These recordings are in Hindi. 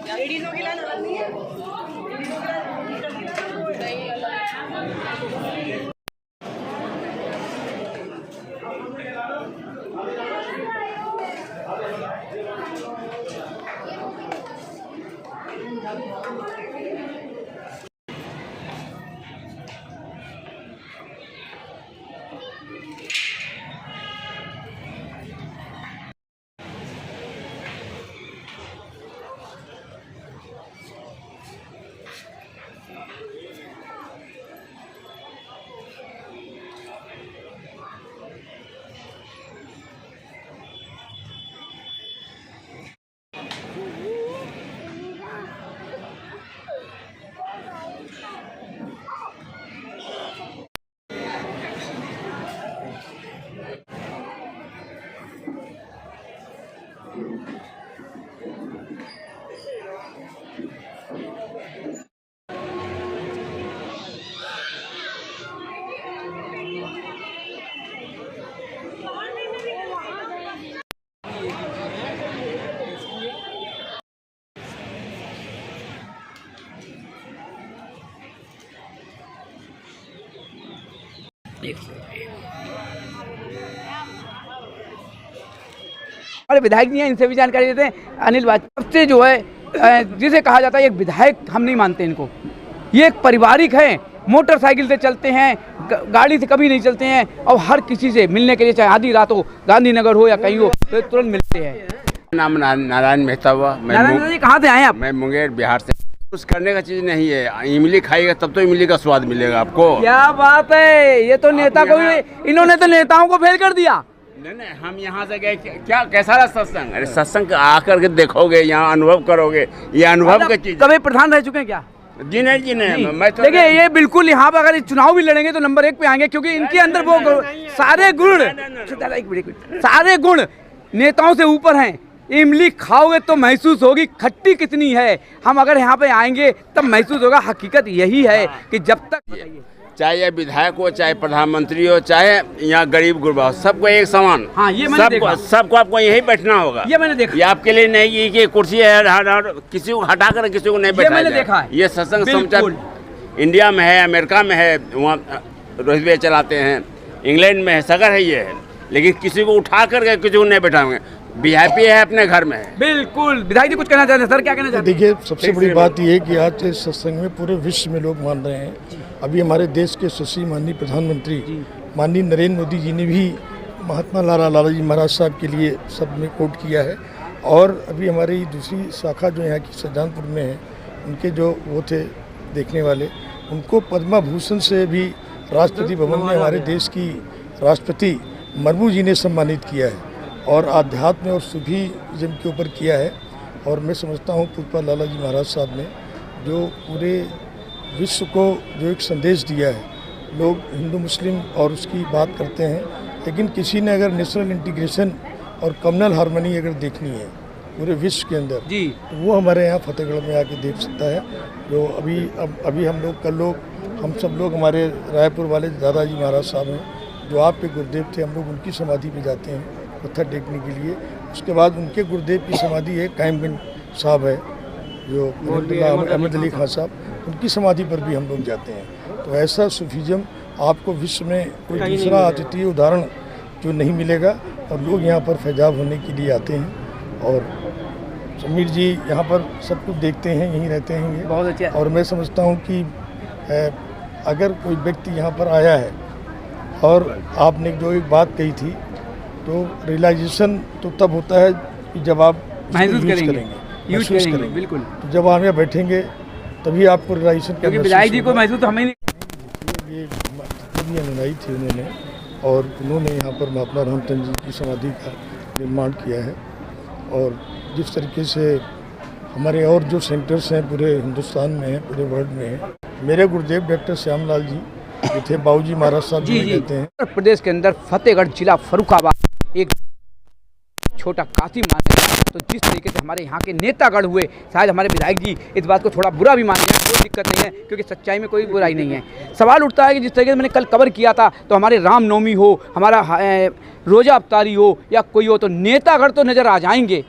लेडीजों की लाइन अलग नहीं है। हमारे विधायक जी हैं, इनसे भी जानकारी देते हैं। अनिल वाजपेयी से जो है जिसे कहा जाता है एक विधायक, हम नहीं मानते इनको। ये एक पारिवारिक हैं, मोटरसाइकिल से चलते हैं, गाड़ी से कभी नहीं चलते हैं, और हर किसी से मिलने के लिए चाहे आधी रात हो, गांधीनगर हो या कहीं हो, तो तुरंत मिलते हैं। नाम नारायण मेहता हुआ। नारायण जी कहाँ से आए आप? मैं मुंगेर बिहार से। कुछ करने का चीज नहीं है, इमली खाइएगा तब तो इमली का स्वाद मिलेगा आपको। क्या बात है, ये तो नेता को, इन्होंने तो नेताओं को फेल कर दिया। नहीं, हम यहाँ से गए, क्या कैसा रहा सत्संग? अरे सत्संग आकर के देखोगे, यहाँ अनुभव करोगे, ये अनुभव की चीज। कभी प्रधान रह चुके हैं क्या? जी नहीं, मैं तो देखिए ये बिल्कुल, यहाँ पर अगर चुनाव भी लड़ेंगे तो नंबर 1 पे आएंगे, क्योंकि इनके अंदर वो सारे गुण, सारे गुण नेताओं से ऊपर हैं। इमली खाओगे तो महसूस होगी खट्टी कितनी है। हम अगर यहाँ पे आएंगे तब महसूस होगा। हकीकत यही है कि जब तक चाहे ये विधायक हो, चाहे प्रधानमंत्री हो, चाहे यहाँ गरीब गुरबा हो, सबको एक समान। हाँ, ये मैंने देखा। सबको आपको यहीं बैठना होगा। ये मैंने देखा। ये आपके लिए नहीं कि कुर्सी है, किसी को हटा कर किसी को नहीं बैठाया मैंने देखा है। ये सत्संग समझा इंडिया में है, अमेरिका में है, वहाँ रोहित भाई चलाते हैं, इंग्लैंड में है, सगर है ये है, लेकिन किसी को उठा करके किसी को नहीं बैठाएंगे। वीआईपी है, अपने घर में है। बिल्कुल। विधायक जी कुछ कहना चाहते हैं सर? क्या कहना चाहते हैं? देखिए, सबसे बड़ी बात यह है कि आज इस सत्संग में पूरे विश्व में लोग मान रहे हैं। अभी हमारे देश के यशस्वी माननीय प्रधानमंत्री माननीय नरेंद्र मोदी जी ने भी महात्मा लालाजी महाराज साहब के लिए सब में कोट किया है। और अभी हमारी दूसरी शाखा जो यहाँ की सज्जानपुर में है, उनके जो वो थे देखने वाले, उनको पद्मा भूषण से भी राष्ट्रपति भवन में हमारे देश की राष्ट्रपति मुर्मू जी ने सम्मानित किया है, और आध्यात्म और सूफीज़म के ऊपर किया है। और मैं समझता हूँ पूज्य लालाजी महाराज साहब ने जो पूरे विश्व को जो एक संदेश दिया है, लोग हिंदू मुस्लिम और उसकी बात करते हैं, लेकिन किसी ने अगर नेशनल इंटीग्रेशन और कम्युनल हार्मनी अगर देखनी है पूरे विश्व के अंदर जी, तो वो हमारे यहाँ फतेहगढ़ में आके देख सकता है। जो अभी हम लोग कल लोग हम सब लोग हमारे रायपुर वाले दादाजी महाराज साहब हैं, जो आप पे गुरुदेव थे, हम लोग उनकी समाधि पे जाते हैं पत्थर टेकने के लिए। उसके बाद उनके गुरुदेव की समाधि है, कायमगंज साहब है जो अहमद अली खान साहब, उनकी समाधि पर भी हम लोग जाते हैं। तो ऐसा सूफीज़म आपको विश्व में कोई दूसरा अद्वितीय उदाहरण जो नहीं मिलेगा, और लोग यहाँ पर फैजाब होने के लिए आते हैं। और समीर जी यहाँ पर सब कुछ देखते हैं, यहीं रहते हैं ये, बहुत अच्छा। और मैं समझता हूँ कि अगर कोई व्यक्ति यहाँ पर आया है और आपने जो एक बात कही थी, तो रियलाइजेशन तो तब होता है कि जब आप महसूस यूज़ करेंगे, यूज महसूस करेंगे, बिल्कुल। तो जब आप यहाँ बैठेंगे तभी आपको रियलाइजेशन क्योंकि विधायक जी को महसूस तो हमें नहीं। ये जितनी अनुयायी थी उन्होंने, और उन्होंने यहाँ पर महात्मा रामचंद्र जी की समाधि का निर्माण किया है। और जिस तरीके से हमारे और जो सेंटर्स हैं पूरे हिंदुस्तान में हैं, पूरे वर्ल्ड में हैं, मेरे गुरुदेव डॉक्टर श्यामलाल जी जो थे, बाबूजी महाराज साहब जी कहते हैं। उत्तर प्रदेश के अंदर फतेहगढ़ जिला फर्रुखाबाद एक छोटा काशी माना जाता है। तो जिस तरीके से हमारे यहाँ के नेतागढ़ हुए, शायद हमारे विधायक जी इस बात को थोड़ा बुरा भी मान जाए, कोई दिक्कत नहीं है, क्योंकि सच्चाई में कोई बुराई नहीं है। सवाल उठता है कि जिस तरीके से मैंने कल कवर किया था, तो हमारे रामनवमी हो, हमारा रोजा अफ्तारी हो या कोई हो, तो नेतागढ़ तो नज़र आ जाएंगे,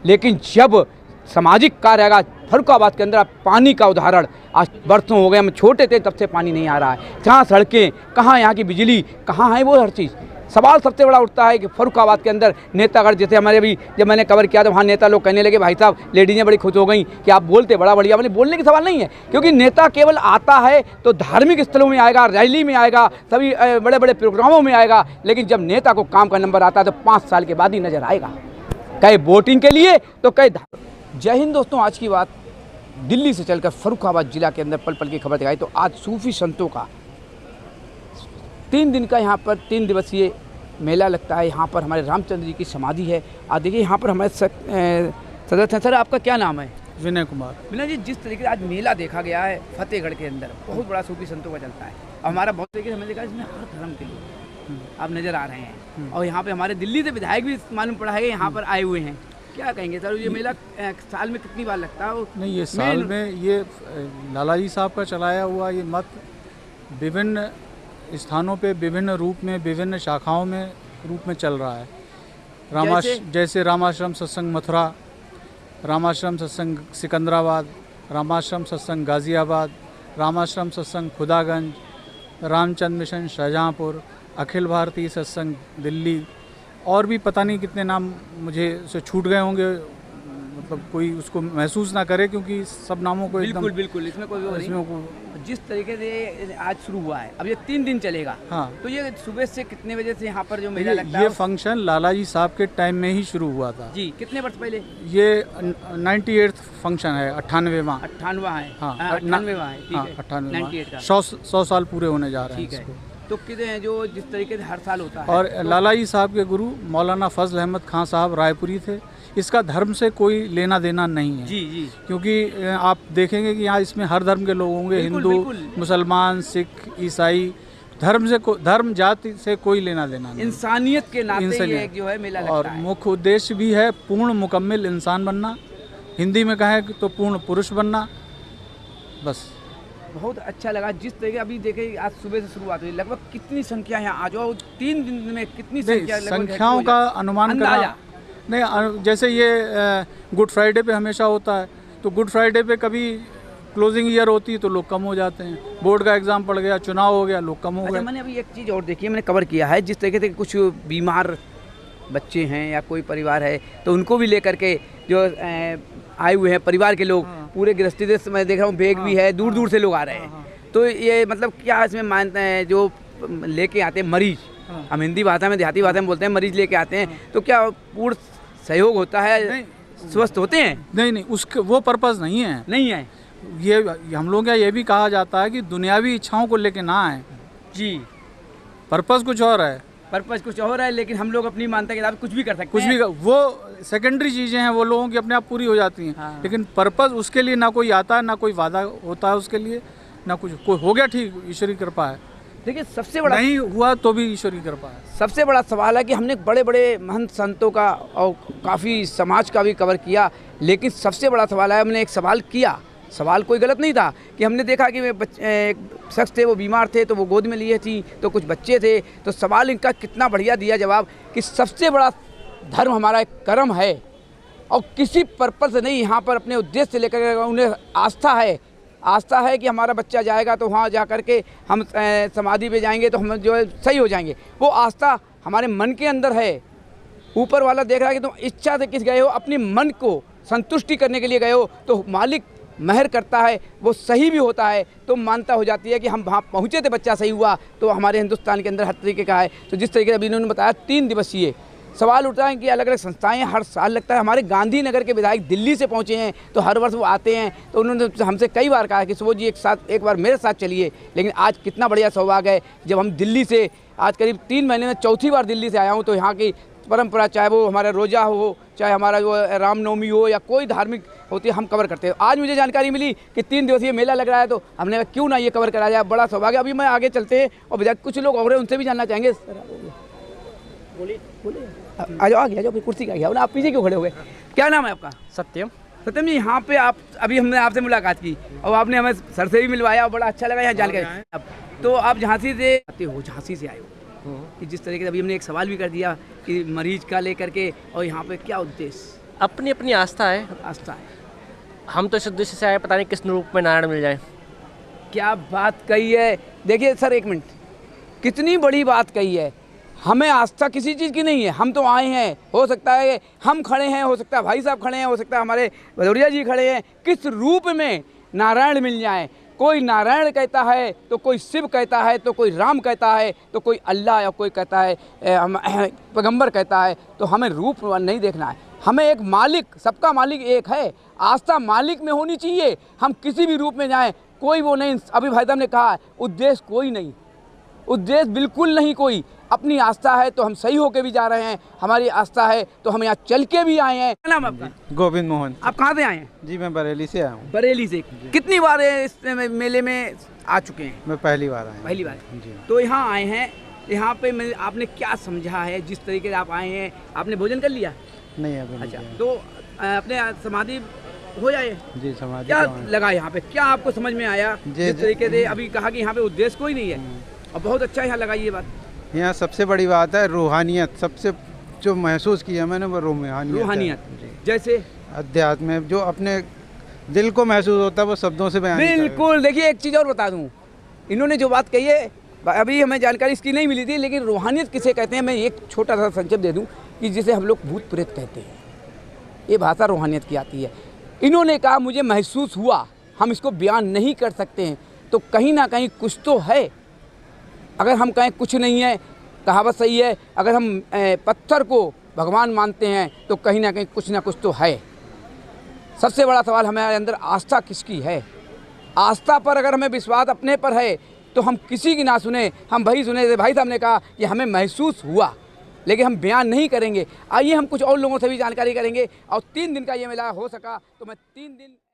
लेकिन जब सामाजिक कार्य आएगा, फर्रुखाबाद के अंदर पानी का उदाहरण, आज बरसों हो गए, हम छोटे थे तब से पानी नहीं आ रहा है। जहाँ सड़कें, कहाँ यहाँ की बिजली, कहाँ है वो हर चीज़। सवाल सबसे बड़ा उठता है कि फर्रुखाबाद के अंदर नेतागढ़, जैसे हमारे अभी जब मैंने कवर किया तो वहाँ नेता लोग कहने लगे, भाई साहब लेडीज़ें बड़ी खुश हो गई कि आप बोलते बड़ा बढ़िया। मैंने बोलने की सवाल नहीं है, क्योंकि नेता केवल आता है तो धार्मिक स्थलों में आएगा, रैली में आएगा, सभी बड़े बड़े प्रोग्रामों में आएगा, लेकिन जब नेता को काम का नंबर आता है तो 5 साल के बाद ही नजर आएगा, कहीं वोटिंग के लिए तो कहीं। जय हिंद दोस्तों, आज की बात दिल्ली से चलकर फर्रुखाबाद जिला के अंदर पल पल की खबर दिखाई। तो आज सूफी संतों का 3 दिन का यहाँ पर 3 दिवसीय मेला लगता है। यहाँ पर हमारे रामचंद्र जी की समाधि है। आज देखिए यहाँ पर हमारे सदस्य हैं। सर, आपका क्या नाम है? विनय कुमार। विनय जी, जिस तरीके से आज मेला देखा गया है फतेहगढ़ के अंदर, बहुत बड़ा सूफी संतों का चलता है, और हमारा बहुत तरीके से हमें देखा इसमें हर धर्म के लोग आप नज़र आ रहे हैं, और यहाँ पे हमारे दिल्ली से विधायक भी मालूम पड़ा है यहाँ पर आए हुए हैं। क्या कहेंगे सर, ये मेला साल में कितनी बार लगता है? नहीं, ये साल में ये लाला जी साहब का चलाया हुआ ये मत विभिन्न स्थानों पे, विभिन्न रूप में, विभिन्न शाखाओं में रूप में चल रहा है। जैसे रामाश्रम सत्संग मथुरा, रामाश्रम सत्संग सिकंदराबाद, रामाश्रम सत्संग गाज़ियाबाद, रामाश्रम सत्संग खुदागंज, रामचंद्र मिशन शाहजहाँपुर, अखिल भारतीय सत्संग दिल्ली, और भी पता नहीं कितने नाम मुझे से छूट गए होंगे, मतलब कोई उसको महसूस ना करे, क्योंकि सब नामों को बिल्कुल बिल्कुल इसमें कोई नहीं। जिस तरीके से आज शुरू हुआ है, अब ये 3 दिन चलेगा। हाँ, तो ये सुबह से कितने बजे से यहाँ पर जो मेला लगता है? ये फंक्शन लाला जी साहब के टाइम में ही शुरू हुआ था जी। कितने वर्ष पहले? ये 98th फंक्शन है, 98वां। 98वां है। हाँ, 98वां है, ठीक है। 98वां 100 साल पूरे होने जा रहे हैं। ठीक है। तो कितने जो जिस तरीके से हर साल होता है, और लाला जी साहब के गुरु मौलाना फजल अहमद खान साहब रायपुरी थे। इसका धर्म से कोई लेना देना नहीं है। जी जी। क्योंकि आप देखेंगे कि यहाँ इसमें हर धर्म के लोग होंगे, हिंदू, मुसलमान, सिख, ईसाई, धर्म जाति से कोई लेना देना नहीं। इंसानियत के नाते ये जो है मेला लगता और है। मुख्य उद्देश्य भी है पूर्ण मुकम्मिल इंसान बनना, हिंदी में कहें तो पूर्ण पुरुष बनना। बस बहुत अच्छा लगा जिस तरीके अभी देखे, आज सुबह से शुरुआत हुई, लगभग कितनी संख्या यहाँ आ जाओ 3 दिन में कितनी संख्याओं का अनुमान करना नहीं। जैसे ये गुड फ्राइडे पे हमेशा होता है, तो गुड फ्राइडे पे कभी क्लोजिंग ईयर होती है तो लोग कम हो जाते हैं, बोर्ड का एग्जाम पड़ गया, चुनाव हो गया, लोग कम हो गए। मैंने अभी एक चीज़ और देखी है, मैंने कवर किया है, जिस तरीके से कुछ बीमार बच्चे हैं या कोई परिवार है तो उनको भी लेकर के जो आए हुए हैं परिवार के लोग, पूरे गृहस्थी से मैं देख रहा हूँ, बैग भी है, दूर दूर से लोग आ रहे हैं। तो ये मतलब क्या इसमें मानते हैं, जो लेके आते हैं मरीज, हम हिंदी भाषा में, देहाती भाषा में बोलते हैं मरीज लेके आते हैं, तो क्या पूर्ण सहयोग होता है, स्वस्थ होते हैं? नहीं, उसके वो पर्पज़ नहीं है। ये हम लोग क्या ये भी कहा जाता है कि दुनियावी इच्छाओं को लेके ना आए जी, पर्पज़ कुछ और है, लेकिन हम लोग अपनी मानता के हिसाब कुछ भी कर सकते हैं। कुछ भी, वो सेकेंडरी चीज़ें हैं, वो लोगों की अपने आप पूरी हो जाती हैं। हाँ। लेकिन पर्पज़ उसके लिए ना कोई आता है, ना कोई वादा होता है उसके लिए, ना कुछ। कोई हो गया ठीक, ईश्वरी कृपा है। देखिए सबसे बड़ा, नहीं हुआ तो भी ईश्वरी कृपा है। सबसे बड़ा सवाल है कि हमने बड़े बड़े महंत संतों का और काफ़ी समाज का भी कवर किया, लेकिन सबसे बड़ा सवाल है, हमने एक सवाल किया, सवाल कोई गलत नहीं था, कि हमने देखा कि एक शख्स थे, वो बीमार थे तो वो गोद में लिए थी, तो कुछ बच्चे थे, तो सवाल इनका कितना बढ़िया दिया जवाब कि सबसे बड़ा धर्म हमारा एक कर्म है, और किसी पर्पज़ से नहीं, यहाँ पर अपने उद्देश्य से लेकर उन्हें आस्था है कि हमारा बच्चा जाएगा तो वहाँ जा कर के हम समाधि पे जाएंगे तो हम जो है सही हो जाएंगे। वो आस्था हमारे मन के अंदर है। ऊपर वाला देख रहा है कि तुम इच्छा से किस गए हो, अपनी मन को संतुष्टि करने के लिए गए हो, तो मालिक महर करता है वो सही भी होता है, तो मानता हो जाती है कि हम वहाँ पहुँचे थे, बच्चा सही हुआ, तो हमारे हिंदुस्तान के अंदर हर तरीके का है। तो जिस तरीके से अभी इन्होंने बताया 3 दिवसीय सवाल उठता है कि अलग अलग संस्थाएं हर साल लगता है। हमारे गांधीनगर के विधायक दिल्ली से पहुंचे हैं, तो हर वर्ष वो आते हैं, तो उन्होंने हमसे कई बार कहा कि सुबोध जी एक बार मेरे साथ चलिए। लेकिन आज कितना बढ़िया सौभाग्य है जब हम दिल्ली से आज करीब 3 महीने में चौथी बार दिल्ली से आया हूँ, तो यहाँ की परंपरा, चाहे वो हमारा रोज़ा हो, चाहे हमारा जो रामनवमी हो या कोई धार्मिक होती है, हम कवर करते हैं। आज मुझे जानकारी मिली कि 3 दिवसीय मेला लग रहा है, तो हमने कहा क्यों ना ये कवर करा जाए, बड़ा सौभाग्य। अभी मैं आगे चलते हैं और विधायक कुछ लोग और हैं, उनसे भी जानना चाहेंगे। आ जाओ, आगे आ जाओ, कुर्सी का गया ना, आप पीछे क्यों खड़े हो गए? क्या नाम है आपका? सत्यम। सत्यम जी, यहाँ पे आप अभी हमने आपसे मुलाकात की और आपने हमें सर से भी मिलवाया और बड़ा अच्छा लगा यहाँ जानकारी। तो आप झांसी से आते हो, झांसी से आए हो, कि जिस तरीके से अभी हमने एक सवाल भी कर दिया कि मरीज का लेकर के, और यहाँ पे क्या उद्देश्य? अपनी अपनी आस्था है। आस्था है। हम तो इस उद्देश्य से आए, पता नहीं किस रूप में नारायण मिल जाए। क्या बात कही है। देखिए सर, एक मिनट, कितनी बड़ी बात कही है। हमें आस्था किसी चीज़ की नहीं है, हम तो आए हैं, हो सकता है हम खड़े हैं, हो सकता है भाई साहब खड़े हैं, हो सकता है हमारे भदौरिया जी खड़े हैं, किस रूप में नारायण मिल जाए। कोई नारायण कहता है तो कोई शिव कहता है, तो कोई राम कहता है, तो कोई अल्लाह, या कोई कहता है पैगंबर कहता है। तो हमें रूप नहीं देखना है, हमें एक मालिक, सबका मालिक एक है। आस्था मालिक में होनी चाहिए। हम किसी भी रूप में जाएं, कोई वो नहीं। अभी भाई साहब ने कहा है, उद्देश्य कोई नहीं, उद्देश्य बिल्कुल नहीं कोई। अपनी आस्था है तो हम सही होके भी जा रहे हैं, हमारी आस्था है तो हम यहाँ चल के भी आए हैं। क्या नाम है आपका? गोविंद मोहन। आप कहाँ से आए हैं? जी, मैं बरेली से आया हूँ। बरेली से। कितनी बार इस मेले में आ चुके हैं? मैं पहली बार आया। पहली बार जी। तो यहाँ आए हैं, यहाँ पे आपने क्या समझा है? जिस तरीके से आप आए हैं, आपने भोजन कर लिया? नहीं अभी। अच्छा, तो अपने समाधि हो जाए जी, समाधि। क्या लगा यहाँ पे, क्या आपको समझ में आया? जिस तरीके से अभी कहा कि यहाँ पे उद्देश्य कोई नहीं है, और बहुत अच्छा यहाँ लगा ये बात। यहाँ सबसे बड़ी बात है रूहानियत। सबसे जो महसूस किया मैंने वो रूहानियत। जैसे अध्यात्म जो अपने दिल को महसूस होता है वो शब्दों से बयान नहीं कर बिल्कुल। देखिए एक चीज़ और बता दूँ, इन्होंने जो बात कही है, अभी हमें जानकारी इसकी नहीं मिली थी, लेकिन रूहानियत किसे कहते हैं मैं एक छोटा सा संक्षेप दे दूँ कि जिसे हम लोग भूत प्रेत कहते हैं, ये भाषा रूहानियत की आती है। इन्होंने कहा मुझे महसूस हुआ, हम इसको बयान नहीं कर सकते हैं, तो कहीं ना कहीं कुछ तो है। अगर हम कहें कुछ नहीं है, कहावत सही है, अगर हम पत्थर को भगवान मानते हैं तो कहीं ना कहीं कुछ ना कुछ तो है। सबसे बड़ा सवाल हमारे अंदर आस्था किसकी है। आस्था पर अगर हमें विश्वास अपने पर है तो हम किसी की ना सुने, हम वही सुने। भाई साहब ने कहा कि हमें महसूस हुआ, लेकिन हम बयान नहीं करेंगे। आइए हम कुछ और लोगों से भी जानकारी करेंगे। और 3 दिन का ये मेला हो सका तो मैं 3 दिन